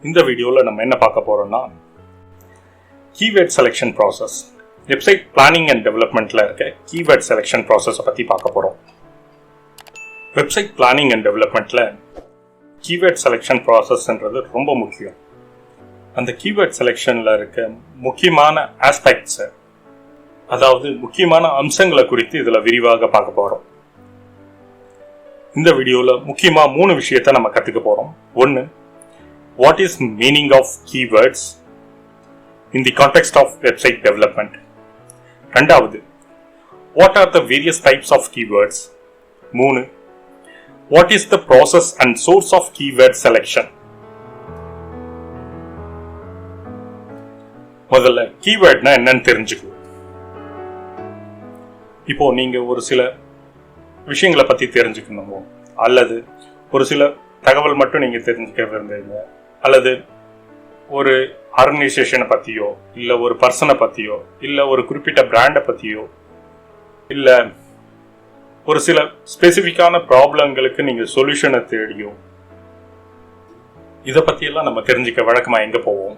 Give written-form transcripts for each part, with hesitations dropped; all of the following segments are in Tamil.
இந்த வீடியோவில் நம்ம என்ன பார்க்க போறோம்னா keyword selection process, website planning and டெவலப்மெண்ட்ல இருக்க கீவேர்ட் செலெக்ஷன் ப்ராசஸை பற்றி பார்க்க போகிறோம். வெப்சைட் பிளானிங் அண்ட் டெவலப்மெண்ட்ல கீவேர்ட் செலெக்ஷன் ப்ராசஸ்ன்றது ரொம்ப முக்கியம். அந்த கீவேர்ட் செலெக்ஷனில் இருக்க முக்கியமான ஆஸ்பெக்ட்ஸை, அதாவது முக்கியமான அம்சங்களை குறித்து இதில் விரிவாக பார்க்க போகிறோம். இந்த வீடியோவில் முக்கியமாக 3 விஷயத்தை நம்ம கற்றுக்க போகிறோம். 1. What is meaning of keywords in the context of website development? 2. What are the various types of keywords? 3. What is the process and source of keyword selection? முதல்ல கீவேர்ட்னா என்னன்னு தெரிஞ்சுக்கணும். இப்போ நீங்க ஒரு சில விஷயங்களை பத்தி தெரிஞ்சுக்கணுமோ, அல்லது ஒரு சில தகவல் மட்டும் நீங்க தெரிஞ்சுக்க விரும்புறீங்க, அல்லது ஒரு ஆர்கனைசேஷனை பத்தியோ, இல்ல ஒரு பர்சனை பத்தியோ, இல்ல ஒரு குறிப்பிட்ட பிராண்டை பத்தியோ, இல்ல ஒரு சில ஸ்பெசிபிக்கான ப்ராப்ளங்களுக்கு நீங்க சொல்யூஷனை தேடியோ, இதை பத்தியெல்லாம் நம்ம தெரிஞ்சுக்க வழக்கமா எங்க போவோம்?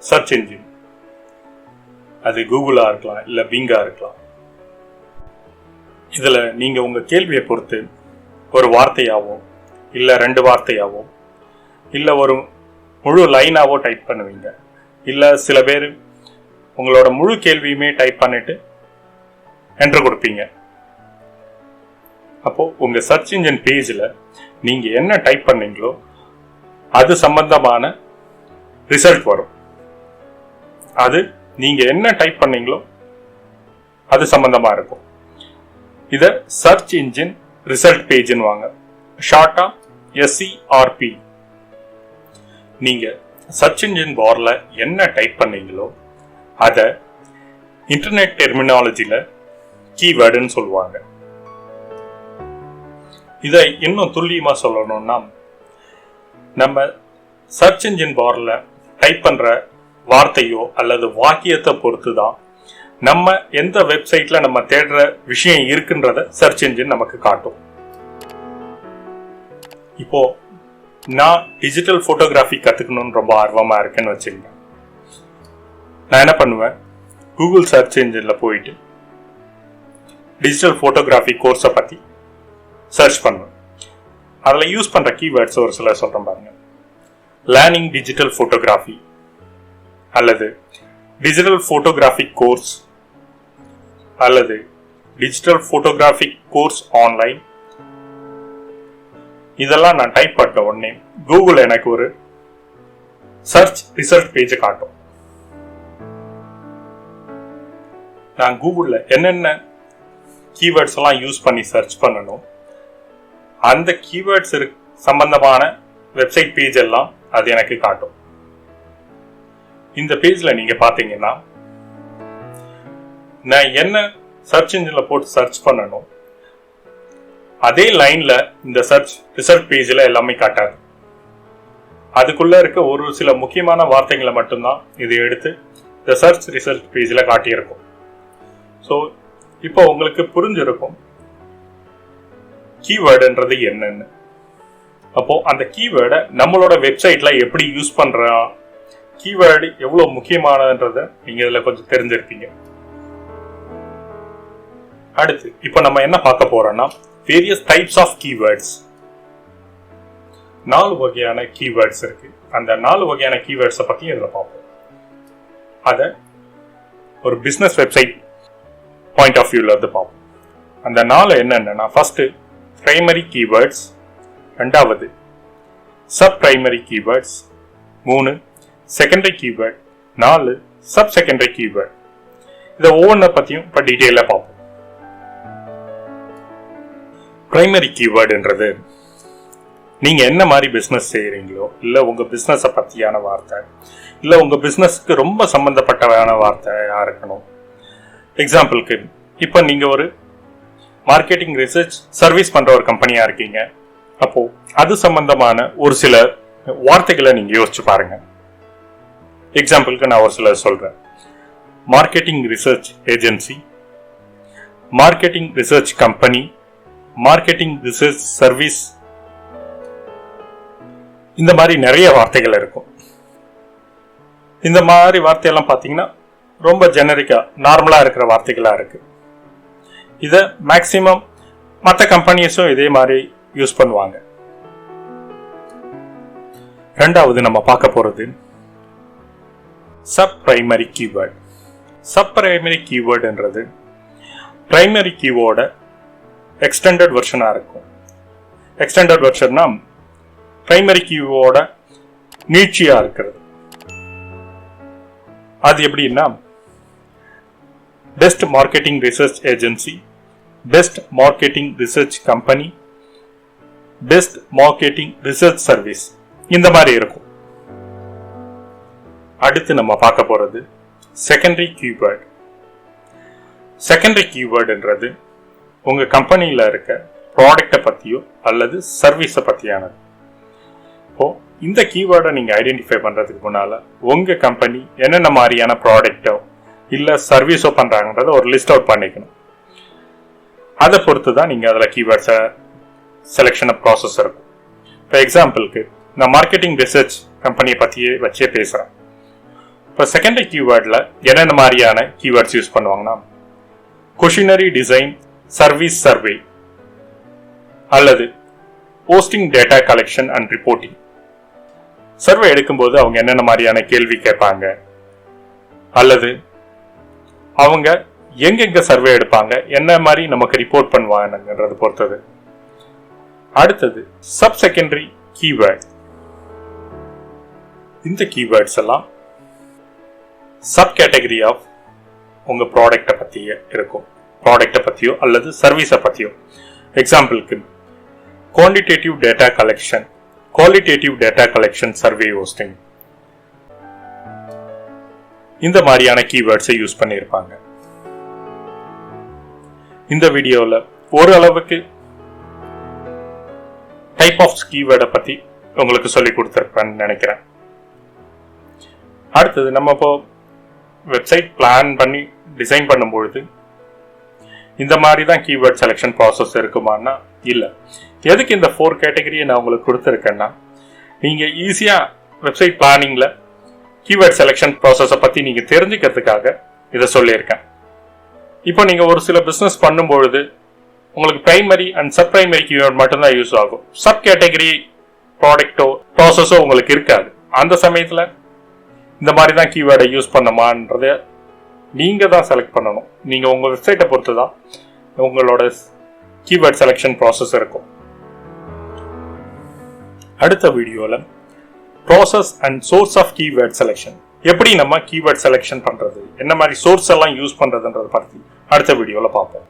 Search engine. அது கூகுளா இருக்கலாம், இல்ல பிங்கா இருக்கலாம். இதுல நீங்க உங்க கேள்வியை பொறுத்து ஒரு வார்த்தையாவோ, இல்ல 2 வார்த்தையாவோ, இல்ல ஒரு முழு லைனாவோ டைப் பண்ணுவீங்க. இல்ல சில பேர் உங்களோட முழு கேள்வியுமே டைப் பண்ணிட்டு என்டர் கொடுப்பீங்க. அப்போ உங்க சர்ச் இன்ஜின் பேஜ்ல நீங்க என்ன டைப் பண்ணீங்களோ அது சம்பந்தமான ரிசல்ட் வரும். அது நீங்க என்ன டைப் பண்ணீங்களோ அது சம்பந்தமா இருக்கும். இத சர்ச் இன்ஜின் ரிசல்ட் பேஜ்னு வாங்க, ஷார்ட்டா SERP. நீங்க சர்ச் இன்ஜின் பார்ல என்ன டைப் பண்ணீங்களோ அத இன்டர்நெட் டெர்மினாலஜில கீவேர்டுன்னு சொல்லுவாங்க. இதை இன்னும் துல்லியமா சொல்லணும்னா, நம்ம சர்ச் இன்ஜின் பார்ல டைப் பண்ற வார்த்தையோ அல்லது வாக்கியத்தை பொறுத்து தான் நம்ம எந்த வெப்சைட்ல நம்ம தேடுற விஷயம் இருக்குன்றத சர்ச் இன்ஜின் நமக்கு காட்டும். இப்போ நான் டிஜிட்டல் போட்டோகிராஃபி கத்துக்கணும்னு ரொம்ப ஆர்வமா இருக்கேன்னு வச்சுக்கோங்க. நான் என்ன பண்ணுவேன், கூகுள் சர்ச் இன்ஜின்ல போயிட்டு டிஜிட்டல் போட்டோகிராஃபி கோர்ஸை பத்தி சர்ச் பண்ணுவேன். அதில் யூஸ் பண்ற கீவேர்ட்ஸ் ஒரு சில சொல்றேன் பாருங்க. லேர்னிங் டிஜிட்டல் போட்டோகிராஃபி, அல்லது டிஜிட்டல் போட்டோகிராஃபிக் கோர்ஸ், அல்லது டிஜிட்டல் போட்டோகிராஃபிக் கோர்ஸ் ஆன்லைன். இதெல்லாம் நான் டைப் பண்ண உடனே கூகுள் எனக்கு ஒரு சர்ச் ரிசல்ட் பேஜ் காட்டும். நான் கூகுள்ல என்னென்ன கீவேர்ட்ஸ் எல்லாம் யூஸ் பண்ணி சர்ச் பண்ணணும், அந்த கீவேர்ட்ஸ் சம்பந்தமான வெப்சைட் பேஜ் எல்லாம் அது எனக்கு காட்டும். இந்த பேஜ்ல நீங்க பாத்தீங்கன்னா நான் என்ன சர்ச் இன்ஜின்ல போட்டு சர்ச் பண்ணணும் அதே லைன்ல இந்த சர்ச் ரிசல்ட் பேஜ்ல எல்லாமே காட்டாது. அதுக்குள்ள இருக்க ஒரு சில முக்கியமான வார்த்தைகளை மட்டும்தான் இது எடுத்து இந்த சர்ச் ரிசல்ட் பேஜ்ல காட்டியிருக்கும். ஸோ இப்போ உங்களுக்கு புரிஞ்சிருக்கும் கீவேர்டுன்றது என்னன்னு. அப்போ அந்த கீவேர்டை நம்மளோட வெப்சைட்ல எப்படி யூஸ் பண்றோம், கீவேர்டு எவ்வளவு முக்கியமானதுன்றத நீங்க இதுல கொஞ்சம் தெரிஞ்சிருப்பீங்க. அடுத்து இப்ப நம்ம என்ன பார்க்க போறோம்னா, வேரியஸ் டைப்ஸ் ஆஃப் கீவேர்ட்ஸ். 4 வகையான கீவேர்ட்ஸ் இருக்கு. அந்த 4 வகையான கீவேர்ட்ஸை பத்தி இதுல பார்ப்போம். அத ஒரு பிசினஸ் வெப்சைட் பாயிண்ட் ஆஃப் வியூல இருந்து பார்ப்போம். அந்த 4 என்னன்னா, ஃபர்ஸ்ட் பிரைமரி கீவேர்ட்ஸ், 2வது sub primary keywords, 3 secondary keyword, 4 sub secondary keyword. இதை ஒவ்வொன்றை பத்தியும் இப்ப டீட்டெயிலா பார்ப்போம். பிரைமரி கீவேர்டுன்றது நீங்க என்ன மாதிரி பிசினஸ் செய்யறீங்களோ, இல்ல உங்க பிசினஸை பத்தியான வார்த்தை, இல்ல உங்க பிசினஸ்க்கு ரொம்ப சம்பந்தப்பட்டவான வார்த்தையா இருக்கணும். எக்ஸாம்பிளுக்கு இப்ப நீங்க ஒரு மார்க்கெட்டிங் ரிசர்ச் சர்வீஸ் பண்ற ஒரு கம்பெனியா இருக்கீங்க. அப்போ அது சம்பந்தமான ஒரு சில வார்த்தைகளை நீங்க யோசிச்சு பாருங்க. எக்ஸாம்பிளுக்கு நான் ஒரு சில சொல்றேன். Marketing research agency, marketing research company, marketing research service, இந்த மாதிரி நிறைய வார்த்தைகள் இருக்கும். இந்த மாதிரி வார்த்தையெல்லாம் பார்த்தீங்கன்னா ரொம்ப ஜெனரிக்கா நார்மலா இருக்கிற வார்த்தைகளா இருக்கு. இதை மேக்சிமம் மற்ற கம்பெனிஸும் இதே மாதிரி யூஸ் பண்ணுவாங்க. ரெண்டாவது நம்ம பார்க்க போறது sub primary keyword. Sub primary கீவேர்டுன்றது பிரைமரி கீவேர்ட எக்ஸ்டெண்டட் வெர்ஷனா இருக்கும். எக்ஸ்டெண்டட் வெர்ஷன்னா பிரைமரி கீவேர்ட நீட்சியா இருக்கிறது. அது எப்படின்னா best marketing research agency, best marketing research company, best marketing research service, இந்த மாதிரி இருக்கும். அடுத்து நம்ம பார்க்க போறது செகண்டரி கீவேர்ட். செகண்டரி கீவேர்டுன்றது உங்க கம்பெனியில இருக்க ப்ராடக்டை பத்தியோ அல்லது சர்வீஸை பத்தியானது. இப்போ இந்த கீவேர்டை நீங்க ஐடென்டிஃபை பண்றதுக்கு முன்னால உங்க கம்பெனி என்னென்ன மாதிரியான ப்ராடக்டோ இல்ல சர்வீஸோ பண்றாங்கன்றத ஒரு லிஸ்ட் அவுட் பண்ணிக்கணும். அதை பொறுத்து தான் நீங்க அதுல கீவேர்ட்ஸை செலெக்ஷன் ப்ராசஸ் இருக்கும். இப்போ எக்ஸாம்பிளுக்கு நான் மார்க்கெட்டிங் ரிசர்ச் கம்பெனியை பத்தியே வச்சே பேசுறேன். இப்போ செகண்டரி கீவேர்ட்ல என்னென்ன மாதிரியான கீவேர்ட்ஸ் யூஸ் பண்ணுவாங்கன்னா கொஷினரி டிசைன், சர்வீஸ் சர்வே அல்லது posting data collection and reporting. Survey எடுக்கும்போது அவங்க என்னென்ன மாதிரியான கேள்வி கேட்பாங்க அல்லது அவங்க எங்கெங்க சர்வே எடுப்பாங்க, என்ன மாதிரி நமக்கு ரிப்போர்ட் பண்ணுவாங்கன்றது பொறுத்தது. அடுத்தது சப் செகண்டரி கீவேர்ட். இந்த கீவேர்ட்ஸ் எல்லாம் சப் கேட்டகரி ஆஃப் உங்க ப்ராடக்டை பத்தியே இருக்கும். ப்ராடக்டை பத்தியோ அல்லது சர்வீஸை பத்தியோ. எக்ஸாம்பிளுக்கு quantitative data collection, qualitative data collection, survey hosting, இந்த மாதிரியான கீவேர்ட்ஸை யூஸ் பண்ணியிருப்பாங்க. இந்த வீடியோவில் ஓரளவுக்கு டைப் ஆஃப் கீவேர்டை பத்தி உங்களுக்கு சொல்லி கொடுத்துருப்பேன்னு நினைக்கிறேன். அடுத்தது நம்ம இப்போ வெப்சைட் பிளான் பண்ணி டிசைன் பண்ணும்பொழுது இந்த மாதிரி தான் கீவேர்ட் செலெக்ஷன் ப்ராசஸ் இருக்குமான்னா இல்லை. எதுக்கு இந்த 4 கேட்டகரியை நான் உங்களுக்கு கொடுத்துருக்கேன்னா நீங்கள் ஈஸியாக வெப்சைட் பிளானிங்கில் கீவேர்ட் செலெக்ஷன் ப்ராசஸை பற்றி நீங்கள் தெரிஞ்சுக்கிறதுக்காக இதை சொல்லியிருக்கேன். இப்போ நீங்கள் ஒரு சில பிஸ்னஸ் பண்ணும்பொழுது உங்களுக்கு primary and sub primary keyword மட்டும்தான் யூஸ் ஆகும். சப் கேட்டகரி ப்ராடக்டோ ப்ராசஸோ உங்களுக்கு இருக்காது. அந்த சமயத்தில் இந்த மாதிரி தான் கீவேர்டை யூஸ் பண்ணமான்றதை நீங்கள் தான் செலக்ட் பண்ணணும். நீங்கள் உங்கள் வெப்சைட்டை பொறுத்து தான் உங்களோட கீவேர்ட் செலெக்ஷன் ப்ராசஸ் இருக்கும். அடுத்த வீடியோவில் process and source of keyword selection, எப்படி நம்ம கீவேர்ட் செலெக்ஷன் பண்ணுறது, என்ன மாதிரி சோர்ஸ் எல்லாம் யூஸ் பண்ணுறதுன்றதை பற்றி அடுத்த வீடியோவில் பார்ப்போம்.